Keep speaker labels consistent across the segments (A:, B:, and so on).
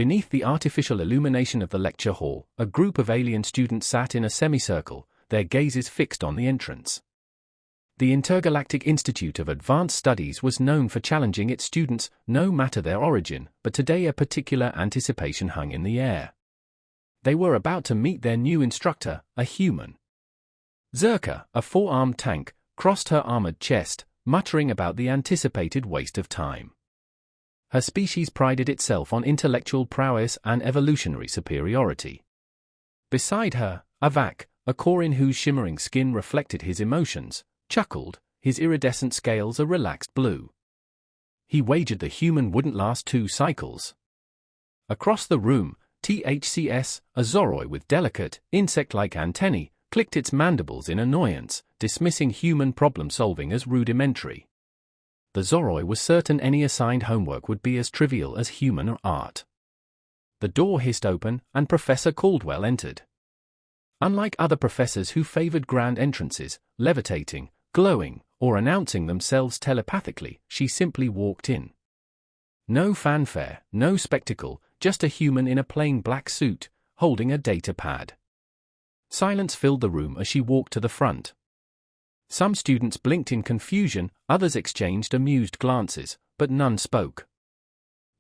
A: Beneath the artificial illumination of the lecture hall, a group of alien students sat in a semicircle, their gazes fixed on the entrance. The Intergalactic Institute of Advanced Studies was known for challenging its students, no matter their origin, but today a particular anticipation hung in the air. They were about to meet their new instructor, a human. Zerka, a four-armed tank, crossed her armored chest, muttering about the anticipated waste of time. Her species prided itself on intellectual prowess and evolutionary superiority. Beside her, Avak, a Korin whose shimmering skin reflected his emotions, chuckled, his iridescent scales a relaxed blue. He wagered the human wouldn't last 2 cycles. Across the room, THCS, a Zoroi with delicate, insect-like antennae, clicked its mandibles in annoyance, dismissing human problem-solving as rudimentary. The Zoroi was certain any assigned homework would be as trivial as human art. The door hissed open, and Professor Caldwell entered. Unlike other professors who favored grand entrances, levitating, glowing, or announcing themselves telepathically, she simply walked in. No fanfare, no spectacle, just a human in a plain black suit, holding a data pad. Silence filled the room as she walked to the front. Some students blinked in confusion, others exchanged amused glances, but none spoke.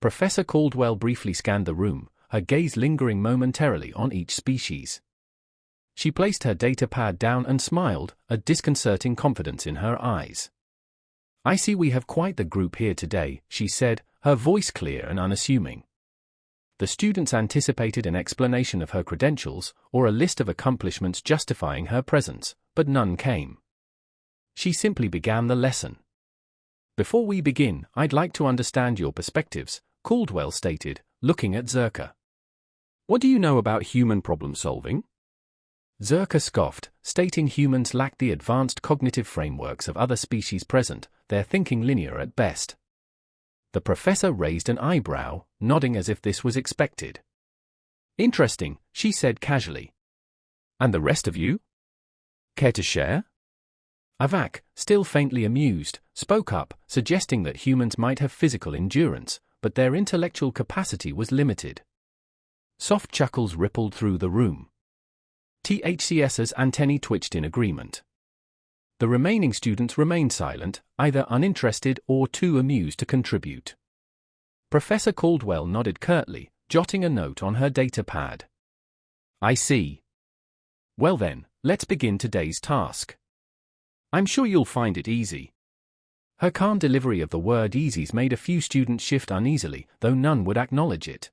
A: Professor Caldwell briefly scanned the room, her gaze lingering momentarily on each species. She placed her data pad down and smiled, a disconcerting confidence in her eyes. "I see we have quite the group here today," she said, her voice clear and unassuming. The students anticipated an explanation of her credentials, or a list of accomplishments justifying her presence, but none came. She simply began the lesson. "Before we begin, I'd like to understand your perspectives," Caldwell stated, looking at Zerka. "What do you know about human problem-solving?" Zerka scoffed, stating humans lacked the advanced cognitive frameworks of other species present, their thinking linear at best. The professor raised an eyebrow, nodding as if this was expected. "Interesting," she said casually. "And the rest of you? Care to share?" Avak, still faintly amused, spoke up, suggesting that humans might have physical endurance, but their intellectual capacity was limited. Soft chuckles rippled through the room. THCS's antennae twitched in agreement. The remaining students remained silent, either uninterested or too amused to contribute. Professor Caldwell nodded curtly, jotting a note on her data pad. "I see. Well then, let's begin today's task. I'm sure you'll find it easy." Her calm delivery of the word easies made a few students shift uneasily, though none would acknowledge it.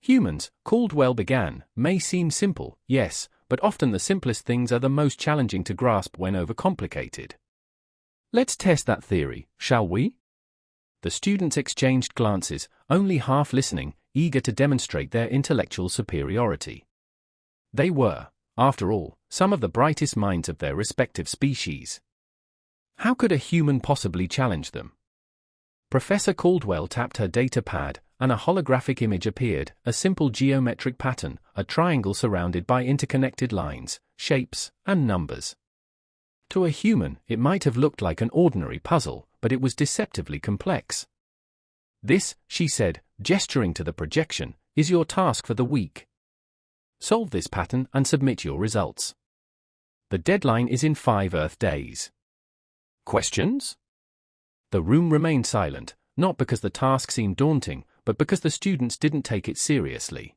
A: "Humans," Caldwell began, "may seem simple, yes, but often the simplest things are the most challenging to grasp when overcomplicated. Let's test that theory, shall we?" The students exchanged glances, only half listening, eager to demonstrate their intellectual superiority. They were, after all, some of the brightest minds of their respective species. How could a human possibly challenge them? Professor Caldwell tapped her data pad, and a holographic image appeared, a simple geometric pattern, a triangle surrounded by interconnected lines, shapes, and numbers. To a human, it might have looked like an ordinary puzzle, but it was deceptively complex. "This," she said, gesturing to the projection, "is your task for the week. Solve this pattern and submit your results. The deadline is in 5 Earth days. Questions?" The room remained silent, not because the task seemed daunting, but because the students didn't take it seriously.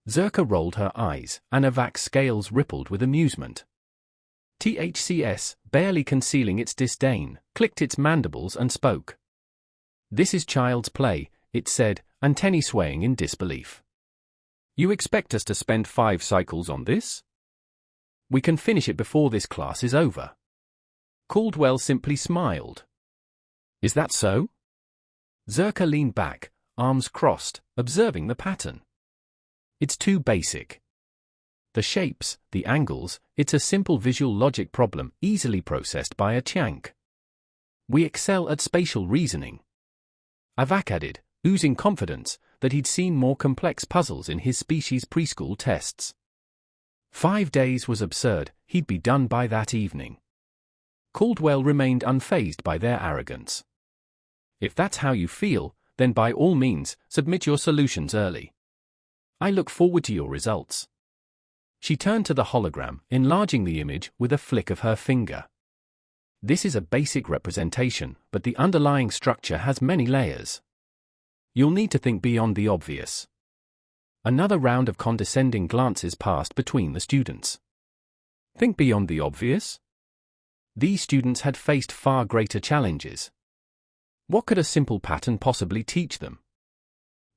A: Zerka rolled her eyes, and Avak's scales rippled with amusement. THCS, barely concealing its disdain, clicked its mandibles and spoke. "This is child's play," it said, antennae swaying in disbelief. "You expect us to spend 5 cycles on this? We can finish it before this class is over." Caldwell simply smiled. "Is that so?" Zerka leaned back, arms crossed, observing the pattern. "It's too basic. The shapes, the angles, it's a simple visual logic problem easily processed by a Chank. We excel at spatial reasoning." Avak added, oozing confidence, that he'd seen more complex puzzles in his species' preschool tests. 5 days was absurd, he'd be done by that evening. Caldwell remained unfazed by their arrogance. "If that's how you feel, then by all means, submit your solutions early. I look forward to your results. She turned to the hologram, enlarging the image with a flick of her finger. This is a basic representation, but the underlying structure has many layers. You'll need to think beyond the obvious. Another round of condescending glances passed between the students. Think beyond the obvious? These students had faced far greater challenges. What could a simple pattern possibly teach them?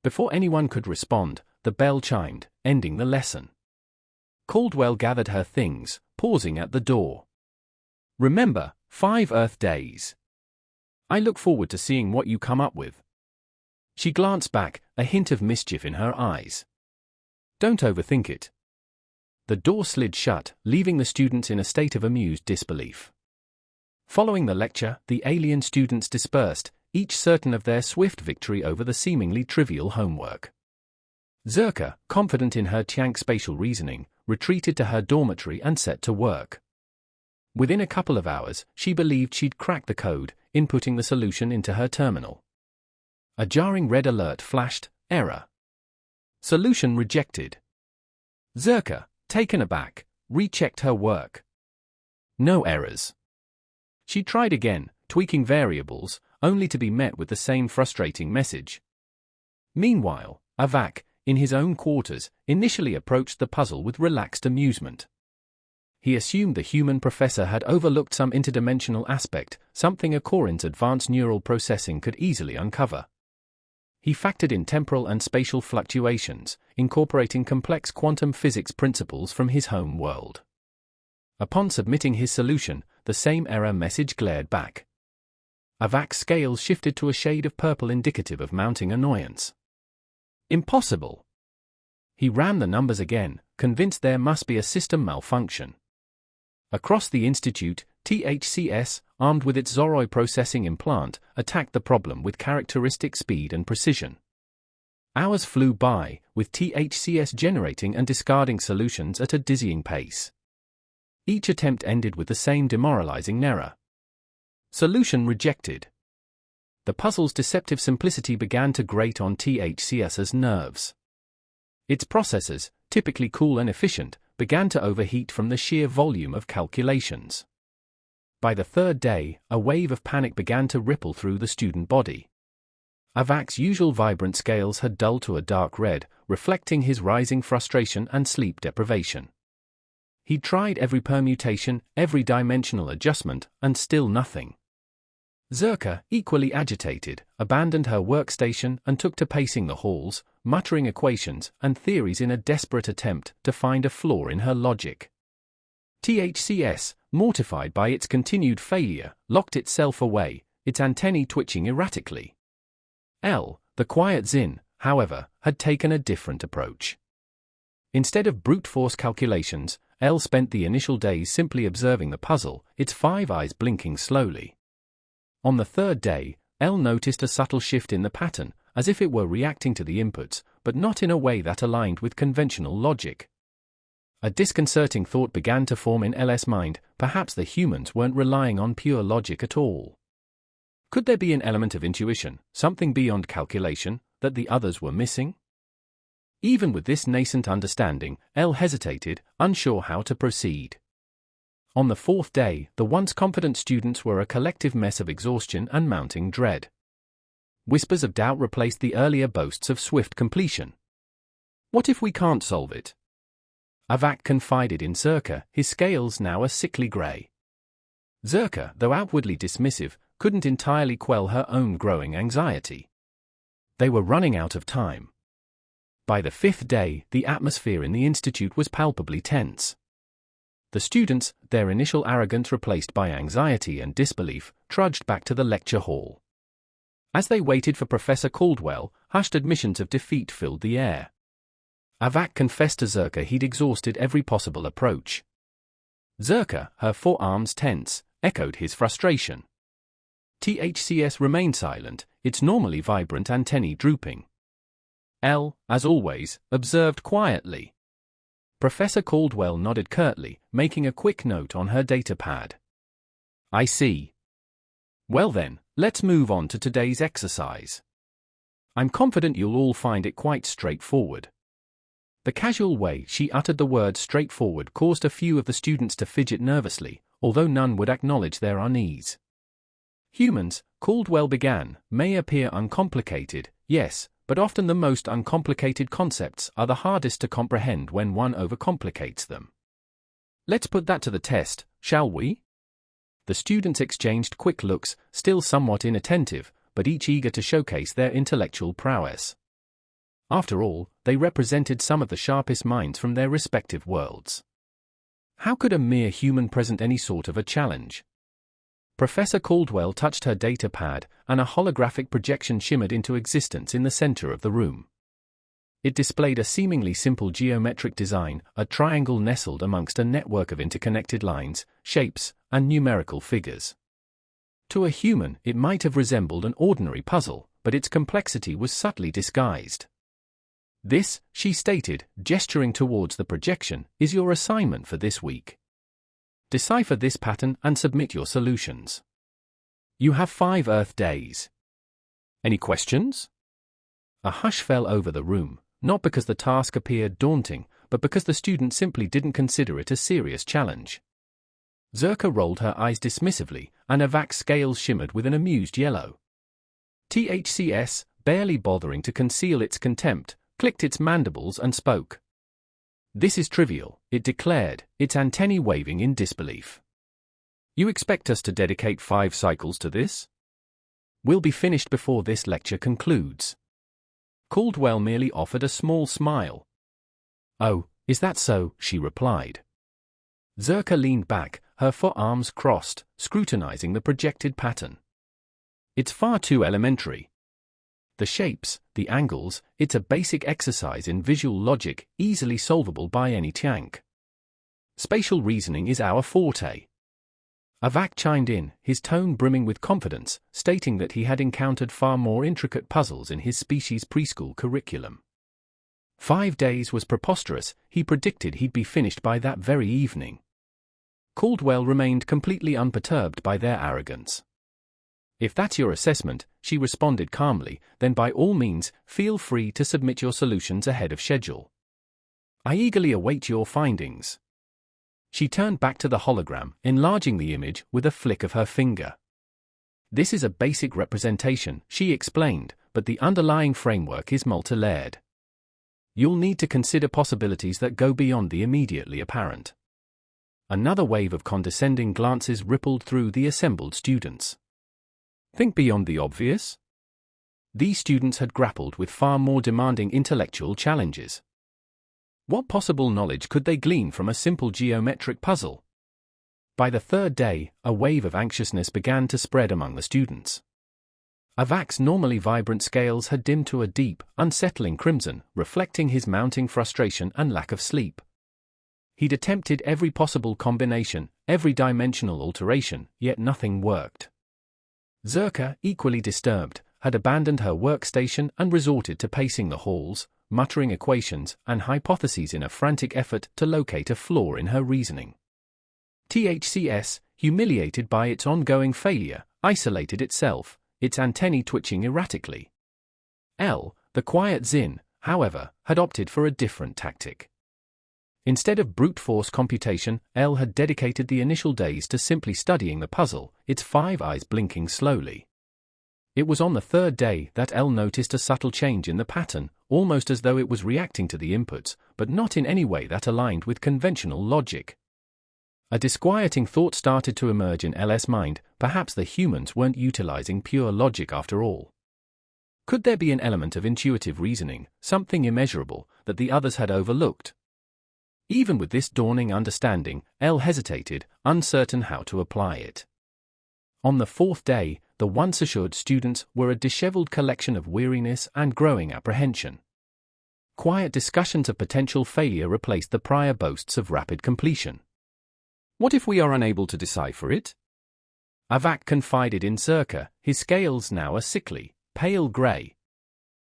A: Before anyone could respond, the bell chimed, ending the lesson. Caldwell gathered her things, pausing at the door. Remember, 5 Earth days. I look forward to seeing what you come up with. She glanced back, a hint of mischief in her eyes. Don't overthink it. The door slid shut, leaving the students in a state of amused disbelief. Following the lecture, the alien students dispersed, each certain of their swift victory over the seemingly trivial homework. Zerka, confident in her Tiank spatial reasoning, retreated to her dormitory and set to work. Within a couple of hours, she believed she'd cracked the code, inputting the solution into her terminal. A jarring red alert flashed, error. Solution rejected. Zerka, taken aback, rechecked her work. No errors. She tried again, tweaking variables, only to be met with the same frustrating message. Meanwhile, Avak, in his own quarters, initially approached the puzzle with relaxed amusement. He assumed the human professor had overlooked some interdimensional aspect, something a Corin's advanced neural processing could easily uncover. He factored in temporal and spatial fluctuations, incorporating complex quantum physics principles from his home world. Upon submitting his solution, the same error message glared back. Avak's scales shifted to a shade of purple indicative of mounting annoyance. Impossible. He ran the numbers again, convinced there must be a system malfunction. Across the institute, THCS, armed with its Zoroi processing implant, attacked the problem with characteristic speed and precision. Hours flew by, with THCS generating and discarding solutions at a dizzying pace. Each attempt ended with the same demoralizing error. Solution rejected. The puzzle's deceptive simplicity began to grate on THCS's nerves. Its processors, typically cool and efficient, began to overheat from the sheer volume of calculations. By the third day, a wave of panic began to ripple through the student body. Avak's usual vibrant scales had dulled to a dark red, reflecting his rising frustration and sleep deprivation. He tried every permutation, every dimensional adjustment, and still nothing. Zerka, equally agitated, abandoned her workstation and took to pacing the halls, muttering equations and theories in a desperate attempt to find a flaw in her logic. THCS, mortified by its continued failure, locked itself away, its antennae twitching erratically. The quiet Zin, however, had taken a different approach. Instead of brute force calculations, L spent the initial days simply observing the puzzle, its 5 eyes blinking slowly. On the third day, L noticed a subtle shift in the pattern, as if it were reacting to the inputs, but not in a way that aligned with conventional logic. A disconcerting thought began to form in L's mind, perhaps the humans weren't relying on pure logic at all. Could there be an element of intuition, something beyond calculation, that the others were missing? Even with this nascent understanding, L hesitated, unsure how to proceed. On the 4th day, the once confident students were a collective mess of exhaustion and mounting dread. Whispers of doubt replaced the earlier boasts of swift completion. What if we can't solve it? Avak confided in Zerka, his scales now a sickly grey. Zerka, though outwardly dismissive, couldn't entirely quell her own growing anxiety. They were running out of time. By the 5th day, the atmosphere in the institute was palpably tense. The students, their initial arrogance replaced by anxiety and disbelief, trudged back to the lecture hall. As they waited for Professor Caldwell, hushed admissions of defeat filled the air. Avak confessed to Zerka he'd exhausted every possible approach. Zerka, her forearms tense, echoed his frustration. THCS remained silent, its normally vibrant antennae drooping. L, as always, observed quietly. Professor Caldwell nodded curtly, making a quick note on her datapad. I see. Well then, let's move on to today's exercise. I'm confident you'll all find it quite straightforward. The casual way she uttered the word straightforward caused a few of the students to fidget nervously, although none would acknowledge their unease. Humans, Caldwell began, may appear uncomplicated, yes, but often the most uncomplicated concepts are the hardest to comprehend when one overcomplicates them. Let's put that to the test, shall we? The students exchanged quick looks, still somewhat inattentive, but each eager to showcase their intellectual prowess. After all, they represented some of the sharpest minds from their respective worlds. How could a mere human present any sort of a challenge? Professor Caldwell touched her data pad, and a holographic projection shimmered into existence in the center of the room. It displayed a seemingly simple geometric design, a triangle nestled amongst a network of interconnected lines, shapes, and numerical figures. To a human, it might have resembled an ordinary puzzle, but its complexity was subtly disguised. This, she stated, gesturing towards the projection, is your assignment for this week. Decipher this pattern and submit your solutions. You have 5 Earth days. Any questions? A hush fell over the room, not because the task appeared daunting, but because the student simply didn't consider it a serious challenge. Zerka rolled her eyes dismissively, and Avak's scales shimmered with an amused yellow. THCS, barely bothering to conceal its contempt, clicked its mandibles and spoke. This is trivial, it declared, its antennae waving in disbelief. You expect us to dedicate 5 cycles to this? We'll be finished before this lecture concludes. Caldwell merely offered a small smile. Oh, is that so? She replied. Zerka leaned back, her forearms crossed, scrutinizing the projected pattern. It's far too elementary. The shapes, the angles, it's a basic exercise in visual logic, easily solvable by any tank. Spatial reasoning is our forte. Avak chimed in, his tone brimming with confidence, stating that he had encountered far more intricate puzzles in his species' preschool curriculum. 5 days was preposterous, he predicted he'd be finished by that very evening. Caldwell remained completely unperturbed by their arrogance. If that's your assessment, she responded calmly, then by all means, feel free to submit your solutions ahead of schedule. I eagerly await your findings. She turned back to the hologram, enlarging the image with a flick of her finger. This is a basic representation, she explained, but the underlying framework is multi-layered. You'll need to consider possibilities that go beyond the immediately apparent. Another wave of condescending glances rippled through the assembled students. Think beyond the obvious? These students had grappled with far more demanding intellectual challenges. What possible knowledge could they glean from a simple geometric puzzle? By the 3rd day, a wave of anxiousness began to spread among the students. Avak's normally vibrant scales had dimmed to a deep, unsettling crimson, reflecting his mounting frustration and lack of sleep. He'd attempted every possible combination, every dimensional alteration, yet nothing worked. Zerka, equally disturbed, had abandoned her workstation and resorted to pacing the halls, muttering equations and hypotheses in a frantic effort to locate a flaw in her reasoning. THCS, humiliated by its ongoing failure, isolated itself, its antennae twitching erratically. L, the quiet Zin, however, had opted for a different tactic. Instead of brute force computation, L had dedicated the initial days to simply studying the puzzle, its 5 eyes blinking slowly. It was on the 3rd day that L noticed a subtle change in the pattern, almost as though it was reacting to the inputs, but not in any way that aligned with conventional logic. A disquieting thought started to emerge in L's mind, perhaps the humans weren't utilizing pure logic after all. Could there be an element of intuitive reasoning, something immeasurable, that the others had overlooked? Even with this dawning understanding, L hesitated, uncertain how to apply it. On the 4th day, the once assured students were a disheveled collection of weariness and growing apprehension. Quiet discussions of potential failure replaced the prior boasts of rapid completion. What if we are unable to decipher it? Avak confided in Zerka, his scales now a sickly, pale grey.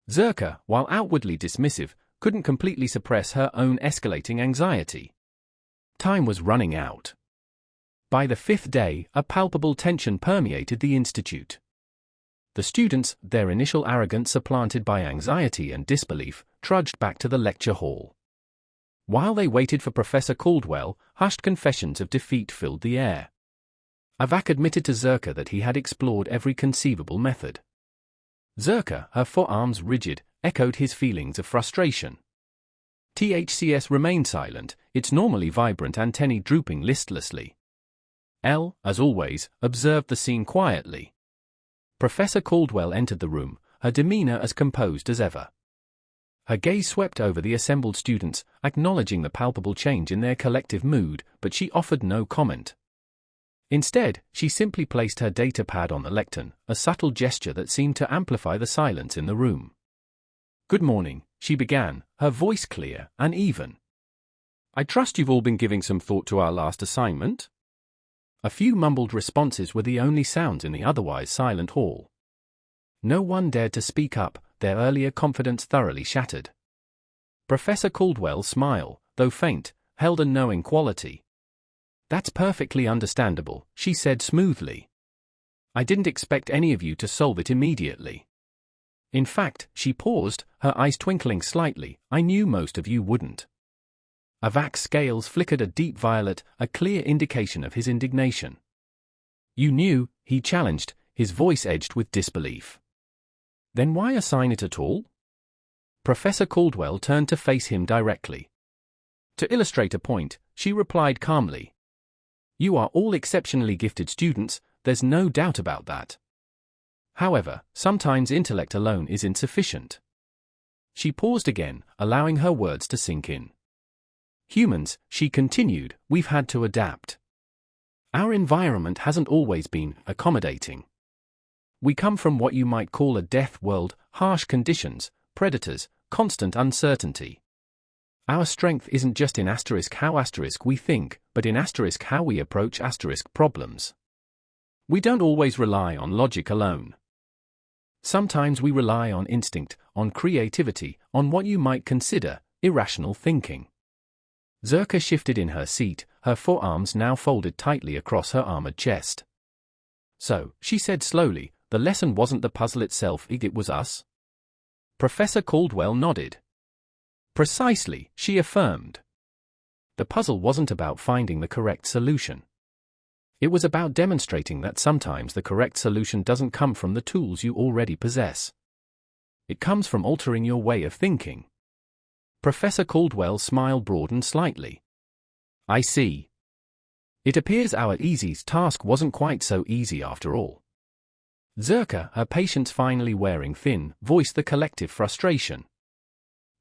A: Zerka, while outwardly dismissive, couldn't completely suppress her own escalating anxiety. Time was running out. By the 5th day, a palpable tension permeated the institute. The students, their initial arrogance supplanted by anxiety and disbelief, trudged back to the lecture hall. While they waited for Professor Caldwell, hushed confessions of defeat filled the air. Avak admitted to Zerka that he had explored every conceivable method. Zerka, her forearms rigid, echoed his feelings of frustration. THCS remained silent, its normally vibrant antennae drooping listlessly. Elle, as always, observed the scene quietly. Professor Caldwell entered the room, her demeanor as composed as ever. Her gaze swept over the assembled students, acknowledging the palpable change in their collective mood, but she offered no comment. Instead, she simply placed her data pad on the lectern, a subtle gesture that seemed to amplify the silence in the room. "Good morning," she began, her voice clear and even. "I trust you've all been giving some thought to our last assignment?" A few mumbled responses were the only sounds in the otherwise silent hall. No one dared to speak up, their earlier confidence thoroughly shattered. Professor Caldwell's smile, though faint, held a knowing quality. "That's perfectly understandable," she said smoothly. "I didn't expect any of you to solve it immediately. In fact," she paused, her eyes twinkling slightly, "I knew most of you wouldn't." Avak's scales flickered a deep violet, a clear indication of his indignation. "You knew," he challenged, his voice edged with disbelief. "Then why assign it at all?" Professor Caldwell turned to face him directly. "To illustrate a point," she replied calmly. "You are all exceptionally gifted students, there's no doubt about that. However, sometimes intellect alone is insufficient." She paused again, allowing her words to sink in. "Humans," she continued, "we've had to adapt. Our environment hasn't always been accommodating. We come from what you might call a death world, harsh conditions, predators, constant uncertainty. Our strength isn't just in how we think, but in how we approach problems. We don't always rely on logic alone. Sometimes we rely on instinct, on creativity, on what you might consider irrational thinking." Zerka shifted in her seat, her forearms now folded tightly across her armored chest. "So," she said slowly, "the lesson wasn't the puzzle itself, it was us?" Professor Caldwell nodded. "Precisely," she affirmed. "The puzzle wasn't about finding the correct solution. It was about demonstrating that sometimes the correct solution doesn't come from the tools you already possess. It comes from altering your way of thinking." Professor Caldwell's smile broadened slightly. "I see. It appears our easy's task wasn't quite so easy after all." Zerka, her patience finally wearing thin, voiced the collective frustration.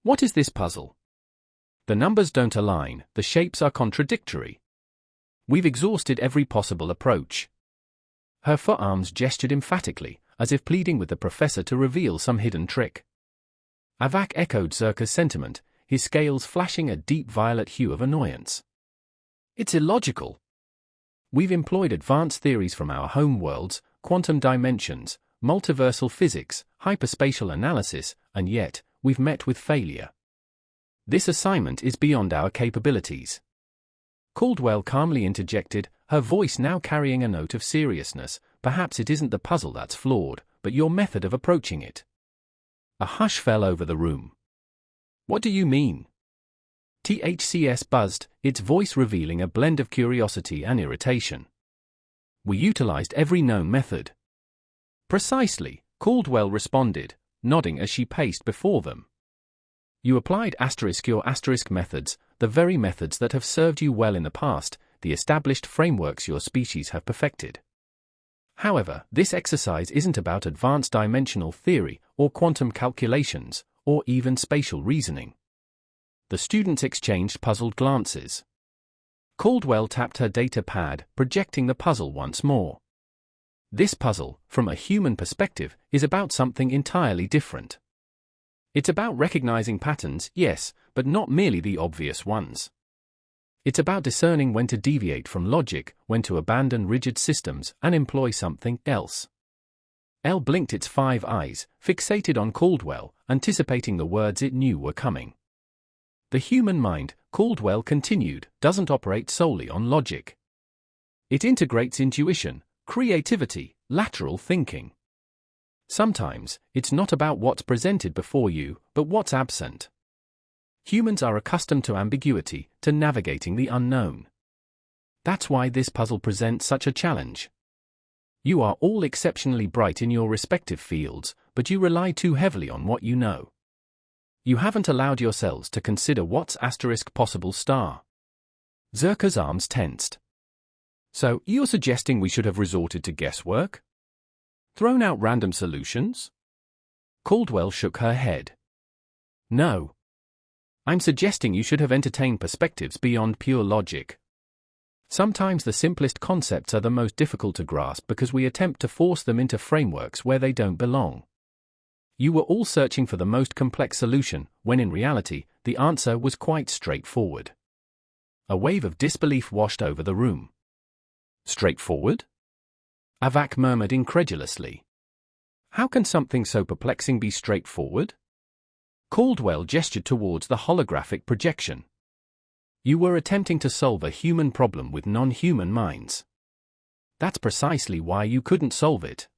A: "What is this puzzle? The numbers don't align, the shapes are contradictory. We've exhausted every possible approach." Her forearms gestured emphatically, as if pleading with the professor to reveal some hidden trick. Avak echoed Zerka's sentiment, his scales flashing a deep violet hue of annoyance. "It's illogical. We've employed advanced theories from our home worlds, quantum dimensions, multiversal physics, hyperspatial analysis, and yet, we've met with failure. This assignment is beyond our capabilities." Caldwell calmly interjected, her voice now carrying a note of seriousness. "Perhaps it isn't the puzzle that's flawed, but your method of approaching it." A hush fell over the room. "What do you mean?" THCS buzzed, its voice revealing a blend of curiosity and irritation. "We utilized every known method." "Precisely," Caldwell responded, nodding as she paced before them. "You applied your methods, the very methods that have served you well in the past, the established frameworks your species have perfected. However, this exercise isn't about advanced dimensional theory, or quantum calculations, or even spatial reasoning." The students exchanged puzzled glances. Caldwell tapped her data pad, projecting the puzzle once more. "This puzzle, from a human perspective, is about something entirely different. It's about recognizing patterns, yes, but not merely the obvious ones. It's about discerning when to deviate from logic, when to abandon rigid systems and employ something else." Elle blinked its 5 eyes, fixated on Caldwell, anticipating the words it knew were coming. "The human mind," Caldwell continued, "doesn't operate solely on logic. It integrates intuition, creativity, lateral thinking. Sometimes, it's not about what's presented before you, but what's absent. Humans are accustomed to ambiguity, to navigating the unknown. That's why this puzzle presents such a challenge. You are all exceptionally bright in your respective fields, but you rely too heavily on what you know. You haven't allowed yourselves to consider what's possible star. Zerka's arms tensed. So, you're suggesting we should have resorted to guesswork? Thrown out random solutions? Caldwell shook her head. No. I'm suggesting you should have entertained perspectives beyond pure logic. Sometimes the simplest concepts are the most difficult to grasp because we attempt to force them into frameworks where they don't belong. You were all searching for the most complex solution, when in reality, the answer was quite straightforward. A wave of disbelief washed over the room. Straightforward? Avak murmured incredulously. How can something so perplexing be straightforward? Caldwell gestured towards the holographic projection. You were attempting to solve a human problem with non-human minds. That's precisely why you couldn't solve it.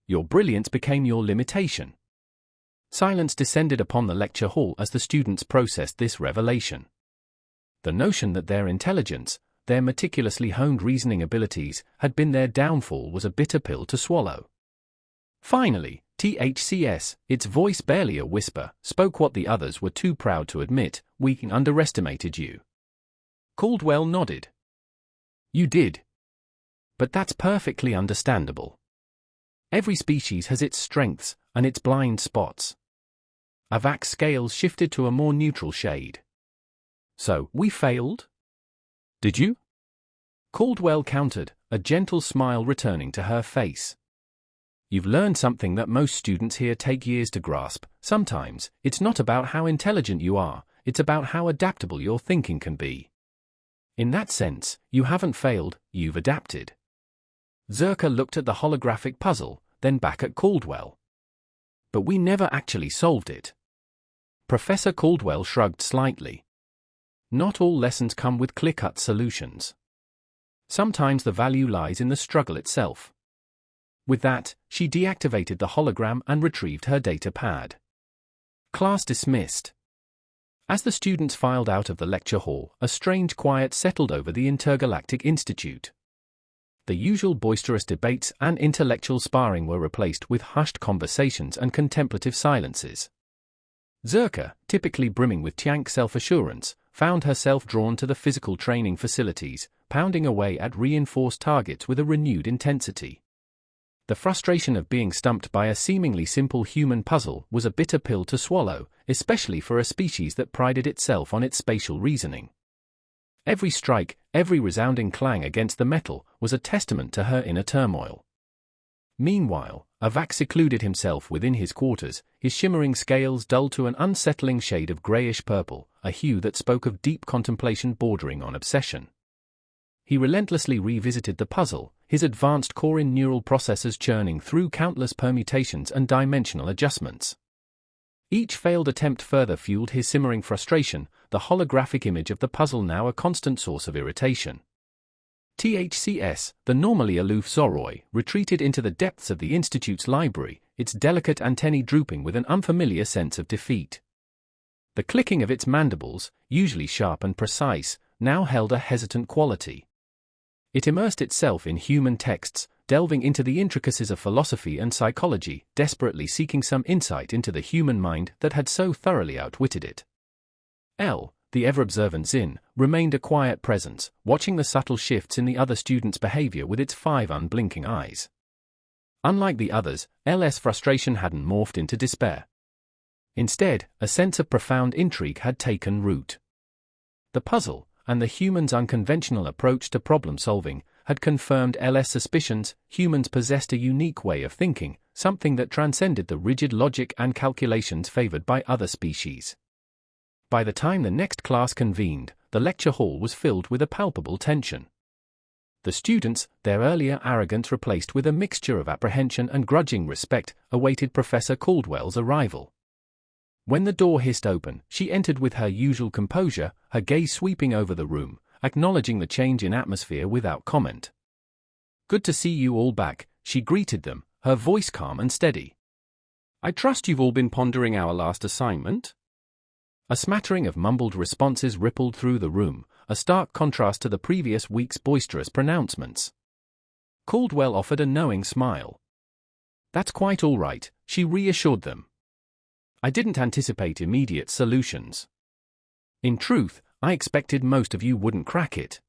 A: Your brilliance became your limitation. Silence descended upon the lecture hall as the students processed this revelation. The notion that their intelligence, their meticulously honed reasoning abilities, had been their downfall was a bitter pill to swallow. Finally, THCS, its voice barely a whisper, spoke what the others were too proud to admit: we underestimated you. Caldwell nodded. You did. But that's perfectly understandable. Every species has its strengths, and its blind spots. Avak's scales shifted to a more neutral shade. So, we failed? Did you? Caldwell countered, a gentle smile returning to her face. You've learned something that most students here take years to grasp. Sometimes, it's not about how intelligent you are, it's about how adaptable your thinking can be. In that sense, you haven't failed, you've adapted. Zerka looked at the holographic puzzle, then back at Caldwell. But we never actually solved it. Professor Caldwell shrugged slightly. Not all lessons come with clear-cut solutions. Sometimes the value lies in the struggle itself. With that, she deactivated the hologram and retrieved her data pad. Class dismissed. As the students filed out of the lecture hall, a strange quiet settled over the Intergalactic Institute. The usual boisterous debates and intellectual sparring were replaced with hushed conversations and contemplative silences. Zerka, typically brimming with Tiank self-assurance, found herself drawn to the physical training facilities, pounding away at reinforced targets with a renewed intensity. The frustration of being stumped by a seemingly simple human puzzle was a bitter pill to swallow, especially for a species that prided itself on its spatial reasoning. Every strike, every resounding clang against the metal, was a testament to her inner turmoil. Meanwhile, Avak secluded himself within his quarters, his shimmering scales dulled to an unsettling shade of greyish-purple, a hue that spoke of deep contemplation bordering on obsession. He relentlessly revisited the puzzle, his advanced core-in neural processors churning through countless permutations and dimensional adjustments. Each failed attempt further fueled his simmering frustration, the holographic image of the puzzle now a constant source of irritation. THCS, the normally aloof Zoroi, retreated into the depths of the Institute's library, its delicate antennae drooping with an unfamiliar sense of defeat. The clicking of its mandibles, usually sharp and precise, now held a hesitant quality. It immersed itself in human texts, delving into the intricacies of philosophy and psychology, desperately seeking some insight into the human mind that had so thoroughly outwitted it. The ever-observant Zin, remained a quiet presence, watching the subtle shifts in the other students' behavior with its 5 unblinking eyes. Unlike the others, L's frustration hadn't morphed into despair. Instead, a sense of profound intrigue had taken root. The puzzle, and the human's unconventional approach to problem-solving, had confirmed L's suspicions. Humans possessed a unique way of thinking, something that transcended the rigid logic and calculations favored by other species. By the time the next class convened, the lecture hall was filled with a palpable tension. The students, their earlier arrogance replaced with a mixture of apprehension and grudging respect, awaited Professor Caldwell's arrival. When the door hissed open, she entered with her usual composure, her gaze sweeping over the room, acknowledging the change in atmosphere without comment. "Good to see you all back," she greeted them, her voice calm and steady.
B: I trust you've all been pondering our last assignment?
A: A smattering of mumbled responses rippled through the room, a stark contrast to the previous week's boisterous pronouncements. Caldwell offered a knowing smile. That's quite all right, she reassured them. I didn't anticipate immediate solutions. In truth, I expected most of you wouldn't crack it.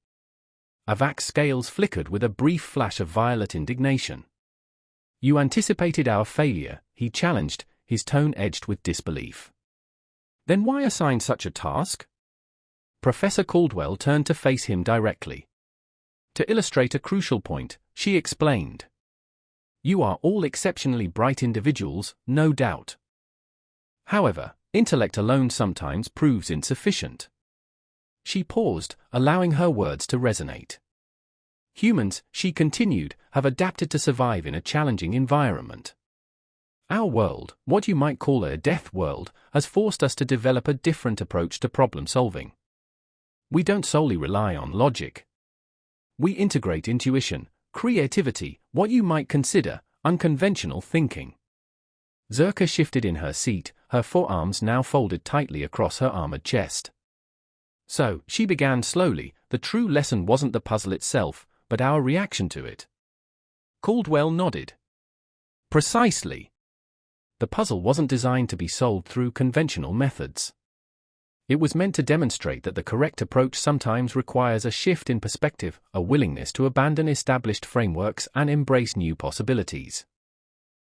A: Avak's scales flickered with a brief flash of violet indignation. You anticipated our failure, he challenged, his tone edged with disbelief.
B: Then why assign such a task?
A: Professor Caldwell turned to face him directly. To illustrate a crucial point, she explained. You are all exceptionally bright individuals, no doubt. However, intellect alone sometimes proves insufficient. She paused, allowing her words to resonate. Humans, she continued, have adapted to survive in a challenging environment. Our world, what you might call a death world, has forced us to develop a different approach to problem solving. We don't solely rely on logic. We integrate intuition, creativity, what you might consider unconventional thinking. Zerka shifted in her seat, her forearms now folded tightly across her armored chest. So, she began slowly, the true lesson wasn't the puzzle itself, but our reaction to it. Caldwell nodded. Precisely. The puzzle wasn't designed to be solved through conventional methods. It was meant to demonstrate that the correct approach sometimes requires a shift in perspective, a willingness to abandon established frameworks and embrace new possibilities.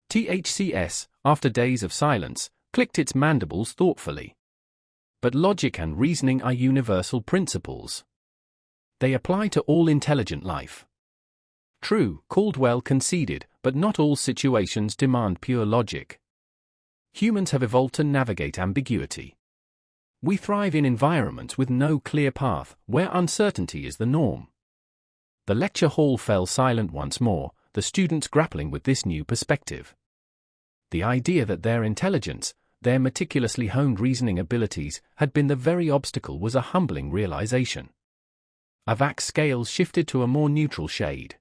A: THCS, after days of silence, clicked its mandibles thoughtfully. But logic and reasoning are universal principles. They apply to all intelligent life. True, Caldwell conceded, but not all situations demand pure logic. Humans have evolved to navigate ambiguity. We thrive in environments with no clear path, where uncertainty is the norm. The lecture hall fell silent once more, the students grappling with this new perspective. The idea that their intelligence, their meticulously honed reasoning abilities, had been the very obstacle was a humbling realization. Avak's scales shifted to a more neutral shade.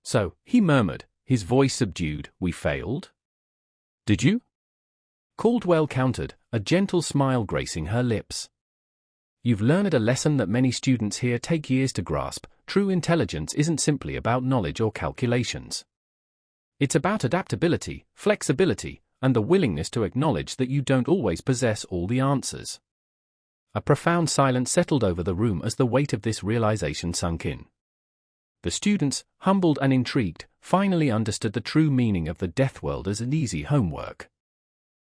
A: So, he murmured, his voice subdued, we failed? Did you? Caldwell countered, a gentle smile gracing her lips. You've learned a lesson that many students here take years to grasp. True intelligence isn't simply about knowledge or calculations. It's about adaptability, flexibility, and the willingness to acknowledge that you don't always possess all the answers. A profound silence settled over the room as the weight of this realization sunk in. The students, humbled and intrigued, finally understood the true meaning of the Deathworld as an easy homework.